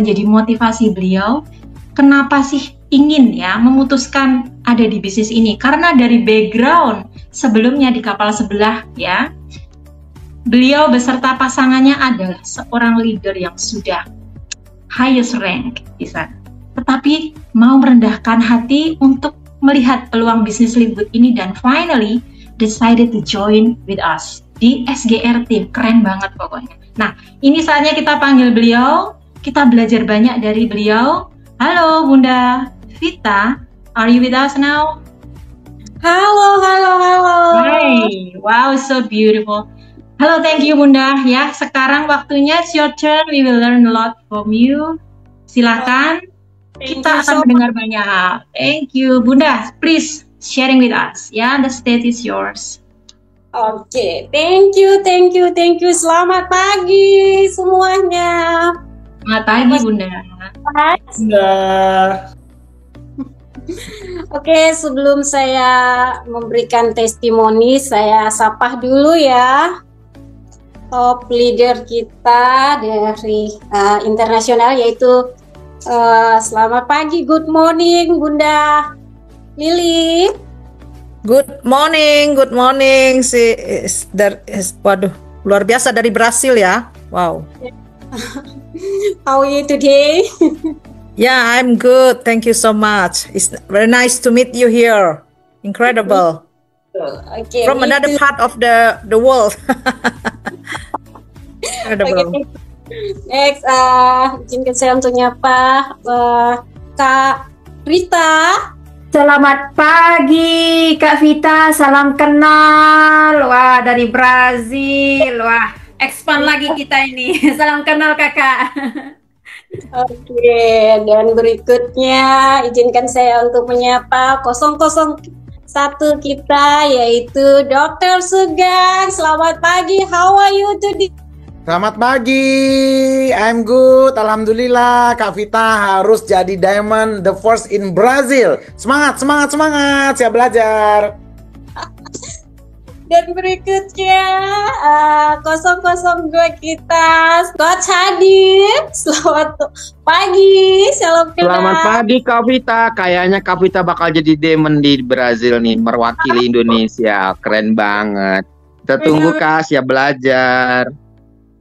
menjadi motivasi beliau? Kenapa sih ingin ya memutuskan ada di bisnis ini? Karena dari background sebelumnya di kapal sebelah ya, beliau beserta pasangannya adalah seorang leader yang sudah highest rank di sana. Tetapi mau merendahkan hati untuk melihat peluang bisnis Liftgood ini dan finally decided to join with us di SGR team. Keren banget pokoknya. Nah, ini saatnya kita panggil beliau, kita belajar banyak dari beliau. Halo Bunda Vita, are you with us now? Halo. Hi, wow, so beautiful. Halo, thank you Bunda. Ya, sekarang waktunya it's your turn. We will learn a lot from you. Silakan, kita akan mendengar banyak. Thank you Bunda. Please sharing with us. Ya, the stage is yours. Oke, thank you. Selamat pagi semuanya. Selamat pagi Bunda. Oke, sebelum saya memberikan testimoni, saya sapa dulu ya top leader kita dari internasional, yaitu selamat pagi, good morning Bunda Lili. Good morning. Waduh, luar biasa dari Brasil ya. Wow. How are you today? Yeah, I'm good. Thank you so much. It's very nice to meet you here. Incredible. Okay, from another part of the world. Incredible. Okay. Next, izinkan saya untuk nyapa Kak Rita. Selamat pagi Kak Vita, salam kenal. Wah, dari Brazil. Wah, expand lagi kita ini. Salam kenal Kakak. Oke, dan berikutnya izinkan saya untuk menyapa 001 kita, yaitu Dr. Sugeng. Selamat pagi, how are you today? Selamat pagi, I'm good, alhamdulillah. Kak Vita harus jadi diamond the first in Brazil. Semangat, saya belajar. Dan berikutnya 002 kita, Coach Hadid. Selamat pagi, salam kenal. Selamat pagi Kak Vita, kayaknya Kak Vita bakal jadi diamond di Brazil nih, mewakili Indonesia. Keren banget. Kita tunggu Kak, siap belajar.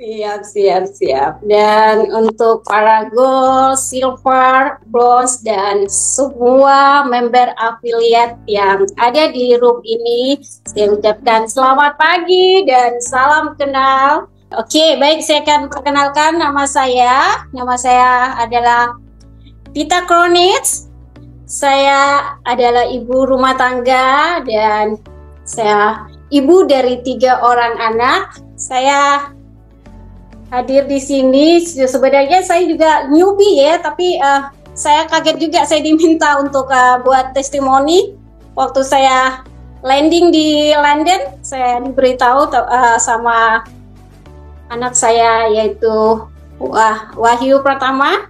Siap. Dan untuk para gold, silver, bronze, dan semua member afiliat yang ada di room ini, saya ucapkan selamat pagi dan salam kenal. Oke, baik, saya akan perkenalkan nama saya. Nama saya adalah Vita Kronitz. Saya adalah ibu rumah tangga dan saya ibu dari 3 orang anak. Saya hadir di sini, sebenarnya saya juga newbie ya, tapi saya kaget juga, saya diminta untuk buat testimoni. Waktu saya landing di London, saya diberitahu sama anak saya, yaitu Wahyu Pratama,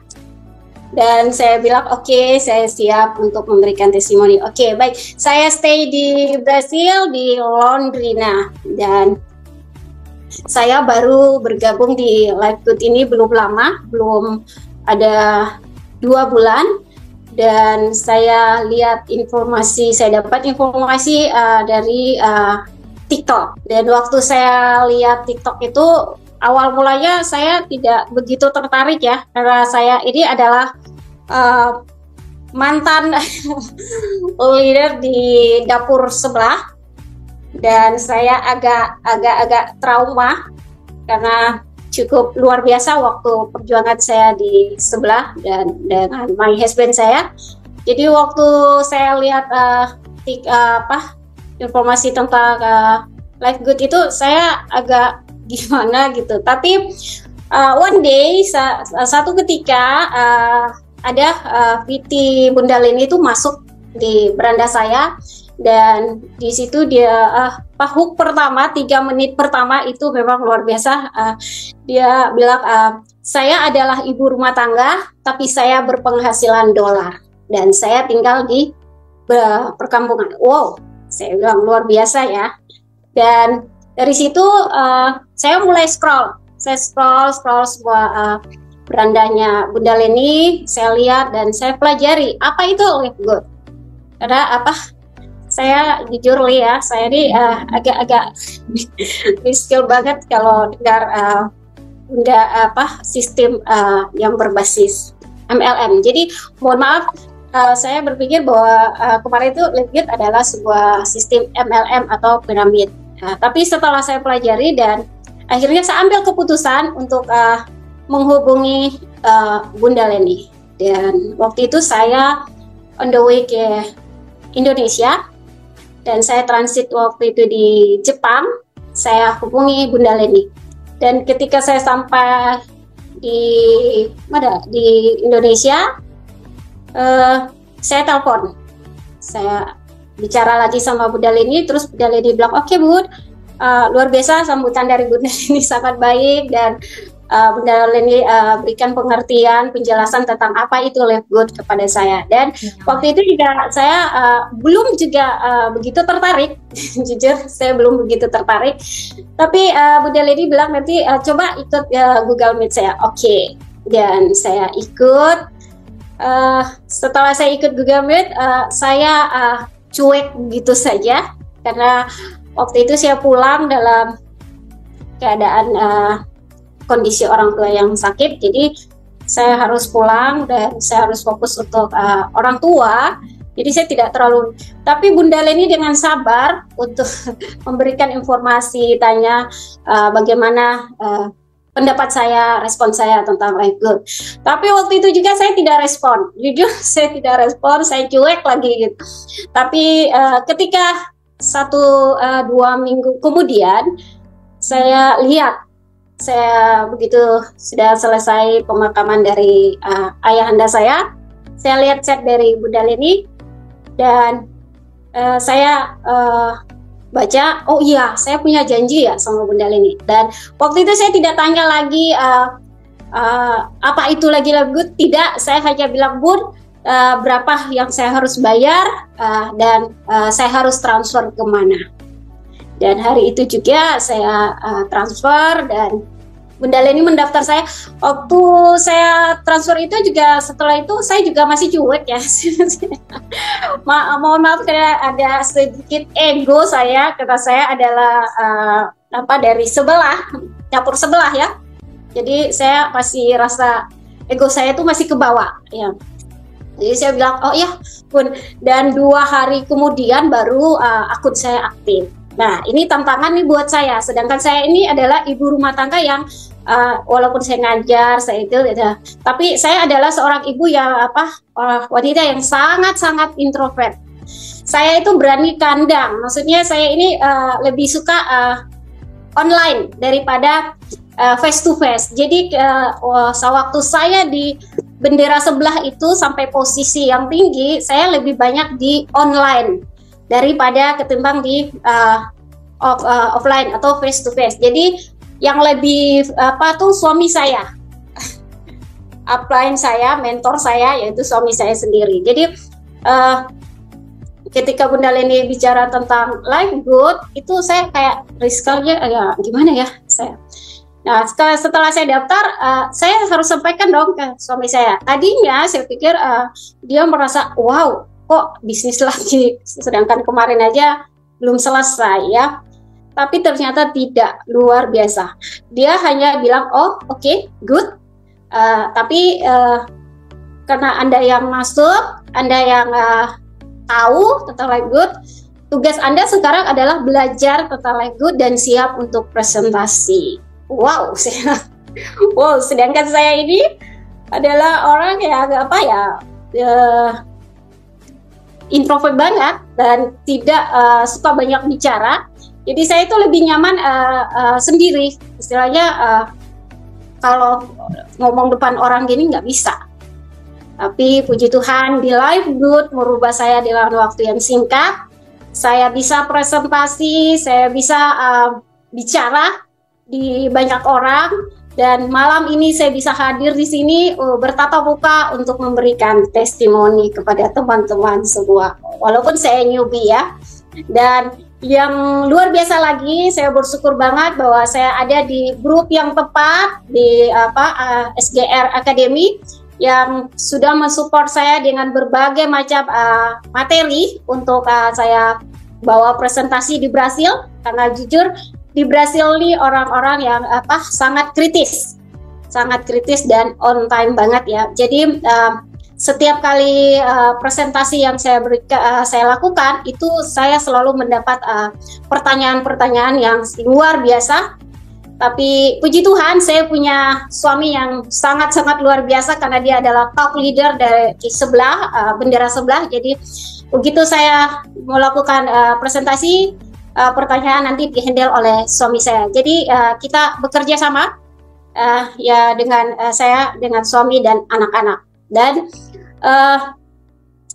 dan saya bilang oke, saya siap untuk memberikan testimoni. Oke, baik, saya stay di Brasil, di Londrina, dan saya baru bergabung di Liftgood ini belum lama, belum ada 2 bulan, dan saya lihat informasi, saya dapat informasi dari TikTok. Dan waktu saya lihat TikTok itu, awal mulanya saya tidak begitu tertarik ya, karena saya ini adalah mantan leader di dapur sebelah. Dan saya agak trauma karena cukup luar biasa waktu perjuangan saya di sebelah dan dengan my husband saya. Jadi waktu saya lihat informasi tentang Liftgood itu, saya agak gimana gitu. Tapi one day satu ketika ada VT Bunda Leni itu masuk di beranda saya. Dan di situ dia hook pertama 3 menit pertama itu memang luar biasa. Dia bilang saya adalah ibu rumah tangga tapi saya berpenghasilan dolar dan saya tinggal di perkampungan. Wow, saya bilang luar biasa ya. Dan dari situ saya mulai scroll semua berandanya Bunda Leni, saya lihat dan saya pelajari apa itu live good. Karena apa? Saya jujur Li ya, saya ini agak-agak skill banget kalau dengar sistem yang berbasis MLM. Jadi mohon maaf, saya berpikir bahwa kemarin itu live good adalah sebuah sistem MLM atau piramid. Tapi setelah saya pelajari dan akhirnya saya ambil keputusan untuk menghubungi Bunda Leni. Dan waktu itu saya on the way ke Indonesia dan saya transit waktu itu di Jepang. Saya hubungi Bunda Leni. Dan ketika saya sampai di Indonesia, saya telepon. Saya bicara lagi sama Bunda Leni, terus Bunda Leni bilang, "Oke, Bud, luar biasa sambutan dari Bunda Leni sangat baik dan Bunda Leni berikan pengertian, penjelasan tentang apa itu live good kepada saya." Dan waktu itu juga saya belum juga begitu tertarik, jujur saya belum begitu tertarik. Tapi Bunda Leni bilang nanti coba ikut Google Meet saya. Oke. Dan saya ikut. Setelah saya ikut Google Meet, saya cuek begitu saja karena waktu itu saya pulang dalam keadaan kondisi orang tua yang sakit, jadi saya harus pulang dan saya harus fokus untuk orang tua. Jadi saya tidak terlalu, tapi Bunda Leni dengan sabar untuk memberikan informasi, tanya bagaimana pendapat saya, respon saya tentang live good. Tapi waktu itu juga saya tidak respon, jujur saya tidak respon, saya cuek lagi gitu. Tapi ketika 1-2 minggu kemudian saya lihat, saya begitu sudah selesai pemakaman dari ayahanda saya lihat chat dari Bunda Leni dan saya baca, oh iya saya punya janji ya sama Bunda Leni. Dan waktu itu saya tidak tanya lagi apa itu lagi live good, tidak, saya hanya bilang, Bun, berapa yang saya harus bayar dan saya harus transfer kemana. Dan hari itu juga saya transfer dan Bunda Leni mendaftar saya. Waktu saya transfer itu juga, setelah itu saya juga masih cuek ya. Mohon maaf karena ada sedikit ego saya, karena saya adalah dari dapur sebelah ya. Jadi saya masih rasa ego saya itu masih ke bawah ya. Jadi saya bilang, oh ya Bun, dan 2 hari kemudian baru akun saya aktif. Nah, ini tantangan nih buat saya. Sedangkan saya ini adalah ibu rumah tangga yang walaupun saya ngajar, saya itu, tapi saya adalah seorang ibu yang wanita yang sangat-sangat introvert. Saya itu berani kandang. Maksudnya saya ini lebih suka online daripada face to face. Jadi sewaktu saya di bendera sebelah itu sampai posisi yang tinggi, saya lebih banyak di online daripada ketimbang di offline atau face to face. Jadi yang lebih suami saya, upline saya, mentor saya yaitu suami saya sendiri. Jadi ketika Bunda Leni bicara tentang live good, itu saya kayak riskalnya ya gimana ya saya. Nah, setelah saya daftar, saya harus sampaikan dong ke suami saya. Tadinya saya pikir dia merasa, wow, kok bisnis lagi, sedangkan kemarin aja belum selesai ya. Tapi ternyata tidak, luar biasa. Dia hanya bilang, oh oke, good. Tapi karena Anda yang masuk, Anda yang tahu tentang live good, tugas Anda sekarang adalah belajar tentang live good dan siap untuk presentasi. Wow, sedangkan saya ini adalah orang yang introvert banget dan tidak suka banyak bicara. Jadi saya itu lebih nyaman sendiri, istilahnya kalau ngomong depan orang gini nggak bisa. Tapi puji Tuhan di live good merubah saya dalam waktu yang singkat. Saya bisa presentasi, saya bisa bicara di banyak orang, dan malam ini saya bisa hadir di sini bertatap muka untuk memberikan testimoni kepada teman-teman semua. Walaupun saya newbie ya. Dan yang luar biasa lagi, saya bersyukur banget bahwa saya ada di grup yang tepat di SGR Academy yang sudah mensupport saya dengan berbagai macam materi untuk saya bawa presentasi di Brasil. Karena jujur di Brasil ini orang-orang yang sangat kritis dan on time banget ya. Jadi setiap kali presentasi yang saya lakukan itu saya selalu mendapat pertanyaan-pertanyaan yang luar biasa. Tapi puji Tuhan saya punya suami yang sangat-sangat luar biasa karena dia adalah top leader dari sebelah bendera sebelah. Jadi begitu saya melakukan presentasi, pertanyaan nanti dihandle oleh suami saya. Jadi kita bekerja sama ya saya dengan suami dan anak-anak. Dan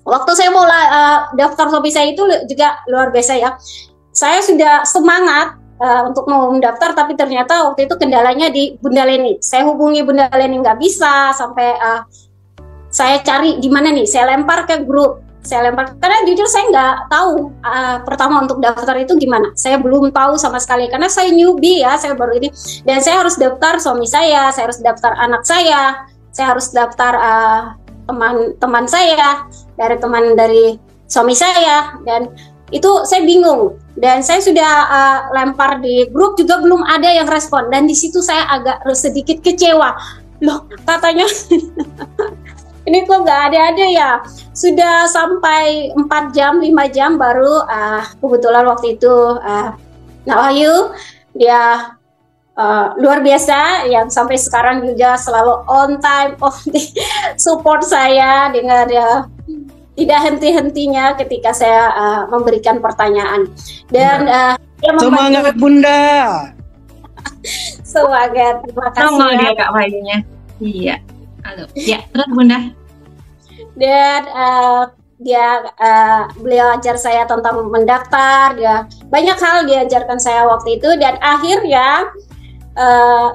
waktu saya mau daftar suami saya itu juga luar biasa ya. Saya sudah semangat untuk mau mendaftar, tapi ternyata waktu itu kendalanya di Bunda Leni. Saya hubungi Bunda Leni nggak bisa, sampai saya cari di mana nih. Saya lempar ke grup. Karena jujur saya nggak tahu pertama untuk daftar itu gimana. Saya belum tahu sama sekali karena saya newbie ya, saya baru ini. Dan saya harus daftar suami saya harus daftar anak saya harus daftar teman saya, dari suami saya, dan itu saya bingung. Dan saya sudah lempar di grup juga belum ada yang respon, dan di situ saya agak sedikit kecewa. Loh, katanya ini kok nggak ada ya. Sudah sampai 4 jam, 5 jam baru kebetulan waktu itu Nawayu dia luar biasa yang sampai sekarang juga selalu on time, support saya dengan tidak henti-hentinya ketika saya memberikan pertanyaan. Dan semangat Bunda. Semangat, terima kasih. Sama dia Kak Wayunya. Iya. Halo. Ya, terus Bunda. Dan beliau ajar saya tentang mendaftar, dia banyak hal diajarkan saya waktu itu, dan akhirnya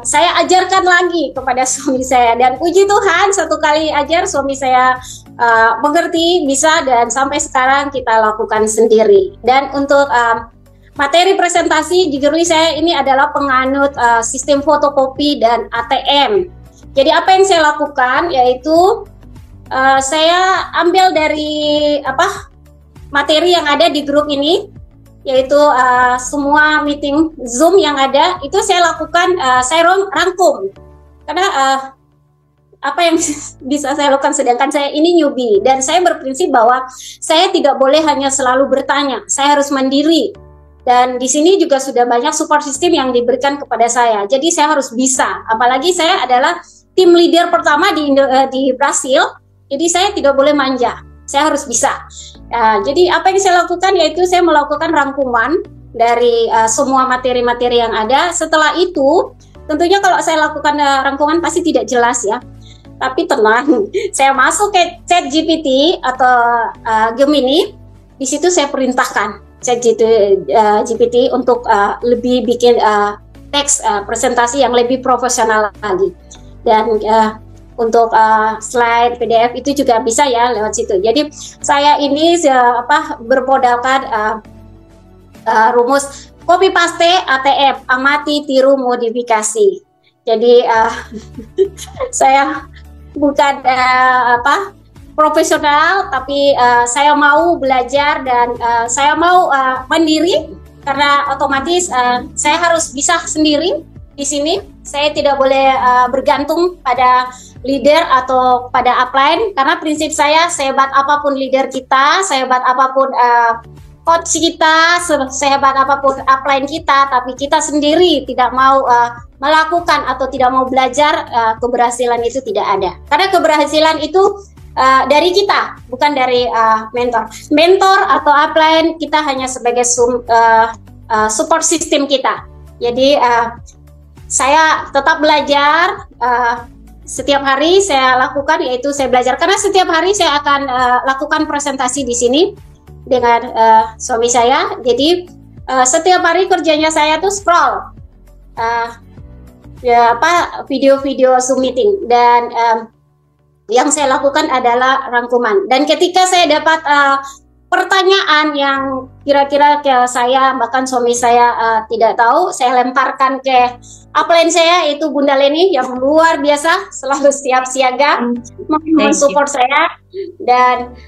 saya ajarkan lagi kepada suami saya, dan puji Tuhan satu kali ajar suami saya mengerti, bisa, dan sampai sekarang kita lakukan sendiri. Dan untuk materi presentasi, jujur saya ini adalah penganut sistem fotokopi dan ATM. Jadi apa yang saya lakukan yaitu saya ambil dari materi yang ada di grup ini, yaitu semua meeting Zoom yang ada itu saya lakukan, saya rangkum karena apa yang bisa saya lakukan, sedangkan saya ini newbie dan saya berprinsip bahwa saya tidak boleh hanya selalu bertanya, saya harus mandiri. Dan di sini juga sudah banyak support system yang diberikan kepada saya, jadi saya harus bisa, apalagi saya adalah tim leader pertama di Brasil, jadi saya tidak boleh manja, saya harus bisa. Jadi apa yang saya lakukan yaitu saya melakukan rangkuman dari semua materi-materi yang ada. Setelah itu, tentunya kalau saya lakukan rangkuman pasti tidak jelas ya. Tapi tenang, saya masuk ke ChatGPT atau Gemini, di situ saya perintahkan ChatGPT untuk lebih bikin teks presentasi yang lebih profesional lagi. Dan untuk slide PDF itu juga bisa ya lewat situ. Jadi saya ini bermodalkan rumus copy paste ATM, amati, tiru, modifikasi. Jadi saya bukan profesional, tapi saya mau belajar dan saya mau mandiri, karena otomatis saya harus bisa sendiri di sini. Saya tidak boleh bergantung pada leader atau pada upline, karena prinsip saya, sehebat apapun leader kita, sehebat apapun coach kita, sehebat apapun upline kita, tapi kita sendiri tidak mau melakukan atau tidak mau belajar, keberhasilan itu tidak ada. Karena keberhasilan itu dari kita, bukan dari mentor atau upline. Kita hanya sebagai support system kita. Jadi saya tetap belajar. Setiap hari saya lakukan, yaitu saya belajar, karena setiap hari saya akan lakukan presentasi di sini dengan suami saya. Jadi setiap hari kerjanya saya tuh scroll video-video Zoom meeting, dan yang saya lakukan adalah rangkuman. Dan ketika saya dapat pertanyaan yang kira-kira saya bahkan suami saya tidak tahu, saya lemparkan ke upline saya, itu Bunda Leni yang luar biasa, selalu siap siaga mensupport saya, dan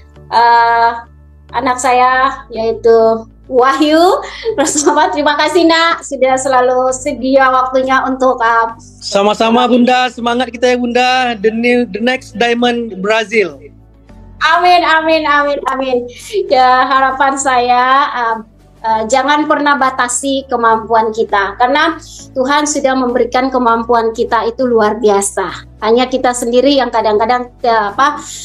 anak saya yaitu Wahyu. Bersama, terima kasih Nak, sudah selalu sedia waktunya untuk Sama-sama Bunda, semangat kita ya Bunda. The next Diamond Brazil. Amin, amin, amin, amin. Ya, harapan saya jangan pernah batasi kemampuan kita, karena Tuhan sudah memberikan kemampuan kita itu luar biasa. Hanya kita sendiri yang kadang-kadang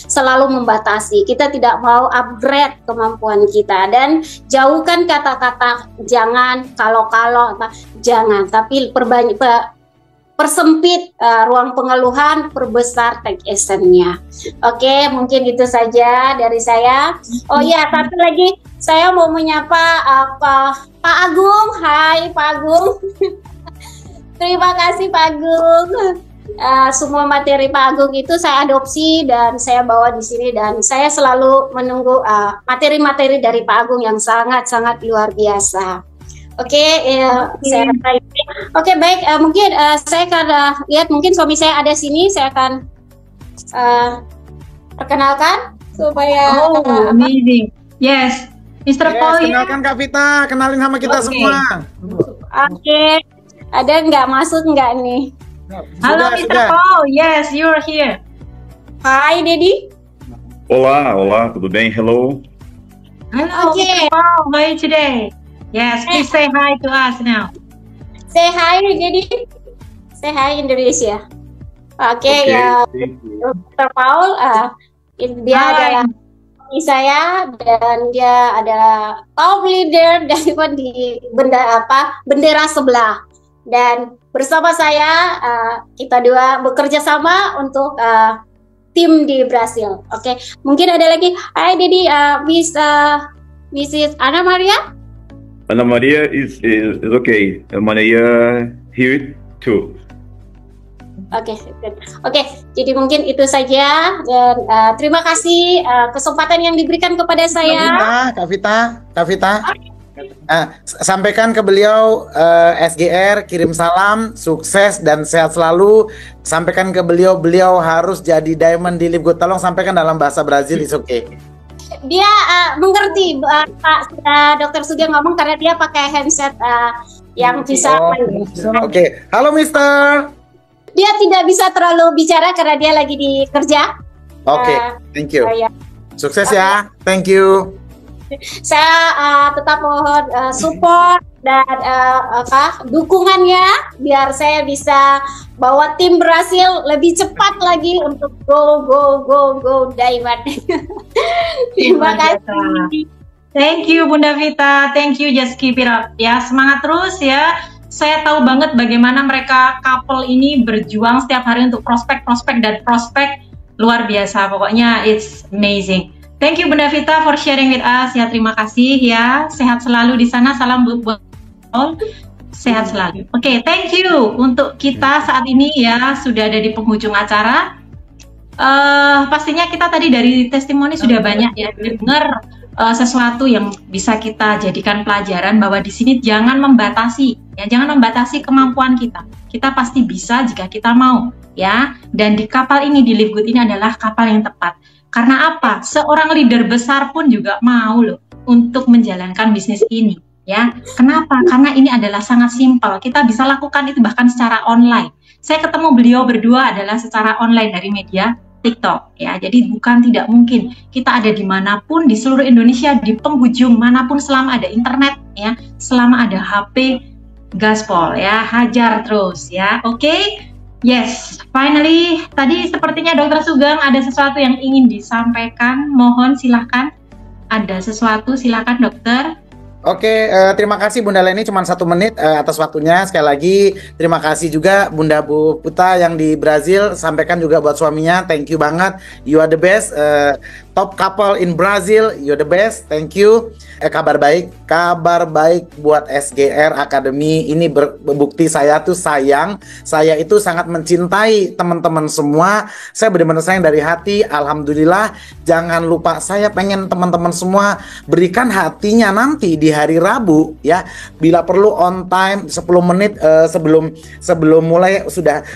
selalu membatasi. Kita tidak mau upgrade kemampuan kita, dan jauhkan kata-kata jangan, kalau-kalau, jangan, tapi persempit ruang pengeluhan, perbesar take action-nya. Oke, mungkin itu saja dari saya. Oh ya, satu lagi, saya mau menyapa Pak Agung. Hai Pak Agung. Terima kasih Pak Agung. Semua materi Pak Agung itu saya adopsi dan saya bawa di sini, dan saya selalu menunggu materi-materi dari Pak Agung yang sangat-sangat luar biasa. Oke, saya rasa ini. Oke, baik. Mungkin saya akan lihat, mungkin suami saya ada sini. Saya akan perkenalkan supaya. Oh, amazing. Yes, Mr. Paul. Kenalkan Kak Vita, kenalin sama kita semua. Oke, ada nggak masuk nggak nih? Halo Mr. Paul. Yes, you're here. Hai Dedi. Olá, olá, tudo bem? Hello. Hello, Okay. Mr. Paul. How are you today? Yes, please say hi to us now. Say hi Dedi. Say hi Indonesia. Oke, ya, Dr. Paul, dia adalah suami saya, dan dia adalah top leader di bendera sebelah. Dan bersama saya, kita dua bekerja sama untuk tim di Brasil. Oke, mungkin ada lagi. Hai Dedi, Mrs. Ana Maria. Ana Maria is okay. Maria here too. Oke, jadi mungkin itu saja, dan terima kasih kesempatan yang diberikan kepada saya. Kak Vita, sampaikan ke beliau SGR, kirim salam, sukses dan sehat selalu. Sampaikan ke beliau harus jadi diamond di Live Good. Tolong sampaikan dalam bahasa Brazil, is okay. Dia mengerti, Pak Dokter Sugeng ngomong, karena dia pakai handset yang bisa. Oke. Halo Mister. Dia tidak bisa terlalu bicara karena dia lagi di kerja. Oke, thank you. Sukses ya, thank you. Saya tetap mohon support dan dukungannya, biar saya bisa bawa tim Brasil lebih cepat lagi untuk go Diamond. Terima kasih. Thank you Bunda Vita, thank you, just keep it up ya, semangat terus ya. Saya tahu banget bagaimana mereka couple ini berjuang setiap hari untuk prospek luar biasa, pokoknya it's amazing. Thank you Bunda Vita for sharing with us ya, terima kasih ya, sehat selalu di sana, salam buat sehat selalu. Oke, thank you untuk kita saat ini ya, sudah ada di penghujung acara. Pastinya kita tadi dari testimoni sudah banyak ya dengar sesuatu yang bisa kita jadikan pelajaran, bahwa di sini jangan membatasi ya, jangan membatasi kemampuan kita. Kita pasti bisa jika kita mau ya. Dan di kapal ini, di Live Good ini adalah kapal yang tepat. Karena apa? Seorang leader besar pun juga mau loh untuk menjalankan bisnis ini ya. Kenapa? Karena ini adalah sangat simpel. Kita bisa lakukan itu bahkan secara online. Saya ketemu beliau berdua adalah secara online dari media TikTok ya. Jadi bukan tidak mungkin, kita ada dimanapun di seluruh Indonesia, di penghujung manapun, selama ada internet ya, selama ada HP, gaspol ya, hajar terus ya. Oke. Yes, finally, tadi sepertinya Dokter Sugeng ada sesuatu yang ingin disampaikan. Mohon silahkan, ada sesuatu, silahkan dokter. Oke, terima kasih Bunda Leni, cuma 1 menit atas waktunya. Sekali lagi terima kasih juga Bunda Bu Puta yang di Brazil. Sampaikan juga buat suaminya, thank you banget. You are the best, top couple in Brazil. You are the best, thank you. Kabar baik buat SGR Academy. Ini berbukti saya tuh sayang. Saya itu sangat mencintai teman-teman semua. Saya benar-benar sayang dari hati. Alhamdulillah. Jangan lupa, saya pengen teman-teman semua berikan hatinya nanti di hari Rabu ya, bila perlu on time 10 menit sebelum mulai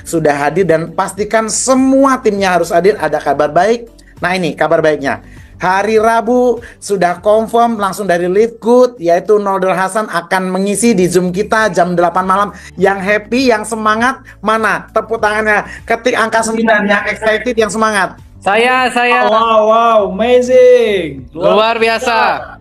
sudah hadir, dan pastikan semua timnya harus hadir. Ada kabar baik. Nah, ini kabar baiknya. Hari Rabu sudah confirm langsung dari Live Good, yaitu Nolder Hasan akan mengisi di Zoom kita jam 8 malam. Yang happy, yang semangat, mana? Tepuk tangannya. Ketik angka 9, yang excited, yang semangat. Saya. Wow, amazing. Luar biasa.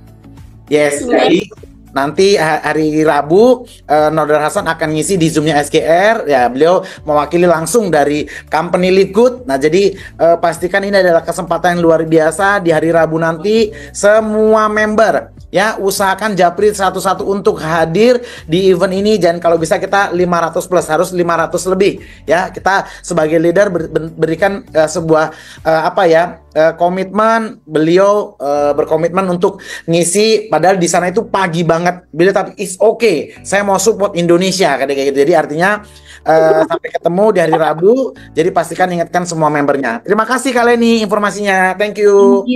Yes, jadi nanti hari Rabu Nolder Hasan akan ngisi di Zoom-nya SGR ya, beliau mewakili langsung dari company Live Good. Nah, jadi pastikan ini adalah kesempatan yang luar biasa di hari Rabu nanti. Semua member ya, usahakan japri satu-satu untuk hadir di event ini, dan kalau bisa kita 500 plus, harus 500 lebih ya. Kita sebagai leader berikan sebuah komitmen. Beliau berkomitmen untuk ngisi, padahal di sana itu pagi banget. Beliau tapi it's okay, saya mau support Indonesia kayak gitu. Jadi artinya sampai ketemu di hari Rabu. Jadi pastikan ingatkan semua membernya. Terima kasih kalian nih informasinya. Thank you.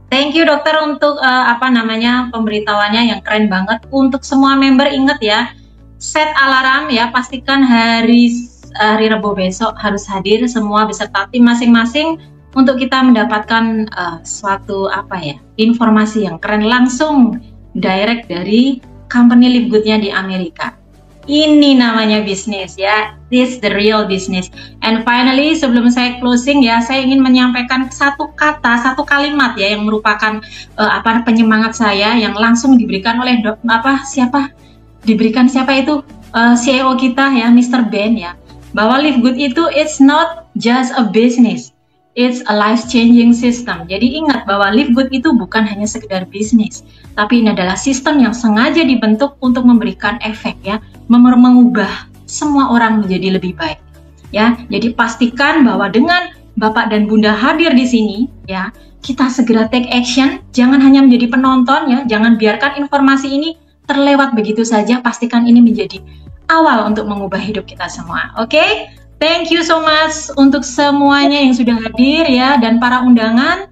Thank you dokter untuk pemberitahuannya yang keren banget. Untuk semua member ingat ya, set alarm ya, pastikan hari Rabu besok harus hadir semua beserta tim masing-masing untuk kita mendapatkan suatu informasi yang keren langsung direct dari company Live Good-nya di Amerika. Ini namanya bisnis ya, this the real business. And finally, sebelum saya closing ya, saya ingin menyampaikan satu kalimat ya, yang merupakan penyemangat saya yang langsung diberikan oleh siapa itu CEO kita ya, Mr. Ben ya, bahwa Live Good itu it's not just a business, it's a life-changing system. Jadi ingat bahwa Live Good itu bukan hanya sekedar bisnis, tapi ini adalah sistem yang sengaja dibentuk untuk memberikan efek ya, mengubah semua orang menjadi lebih baik ya. Jadi pastikan bahwa dengan Bapak dan Bunda hadir di sini ya, kita segera take action, jangan hanya menjadi penonton ya, jangan biarkan informasi ini terlewat begitu saja. Pastikan ini menjadi awal untuk mengubah hidup kita semua. Oke? Thank you so much untuk semuanya yang sudah hadir ya, dan para undangan.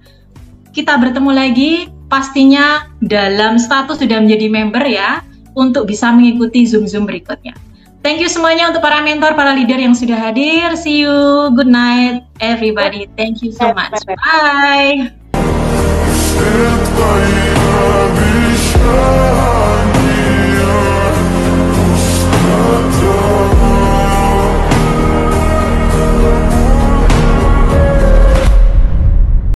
Kita bertemu lagi pastinya dalam status sudah menjadi member ya, untuk bisa mengikuti Zoom berikutnya. Thank you semuanya untuk para mentor, para leader yang sudah hadir. See you, good night everybody. Thank you so much. Bye.